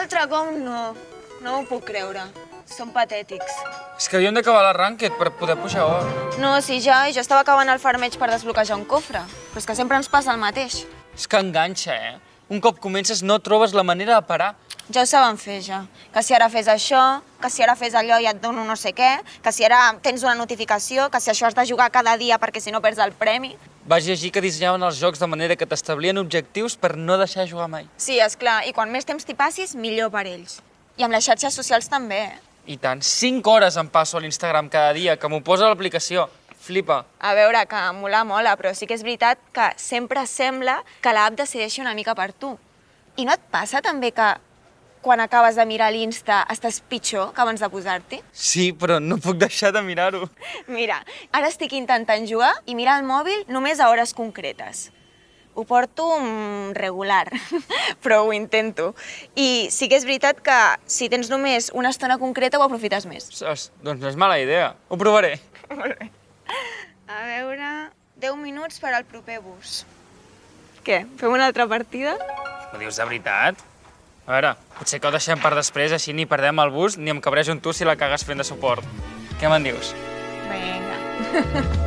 altre cop no. No m'ho puc creure. Són patètics. És que havíem d'acabar la Ranked per poder pujar or. No, sí, ja. Jo estava acabant el farmeig per desbloquejar un cofre. Però és que sempre ens passa el mateix. És que enganxa, Un cop comences no trobes la manera de parar. Ja ho saben fer, ja. Que si ara fes això, que si ara fes allò i et dono no sé què, que si ara tens una notificació, que si això has de jugar cada dia perquè si no perds el premi. Vas llegir que dissenyaven els jocs de manera que t'establien objectius per no deixar jugar mai. Sí, és clar. I quan més temps t'hi passis, millor per ells. I amb les xarxes socials també, I tant, 5 hores em passo a l'Instagram cada dia, que m'ho posa l'aplicació. Flipa. A veure, que mola, però sí que és veritat que sempre sembla que l'app decideixi una mica per tu. I no et passa també que quan acabes de mirar l'Insta estàs pitjor que abans de posar-t'hi? Sí, però no puc deixar de mirar-ho. Mira, ara estic intentant jugar i mirar el mòbil només a hores concretes. Ho porto regular, però ho intento. I sí que és veritat que si tens només una estona concreta ho aprofites més. Ostres, doncs no és mala idea. Ho provaré. Molt bé. A veure... 10 minuts per al proper bus. Què, fem una altra partida? Ho dius de veritat? A veure, potser que ho deixem per després, així ni perdem el bus ni em cabrejo amb tu si la cagues fent de suport. Què me'n dius? Vinga.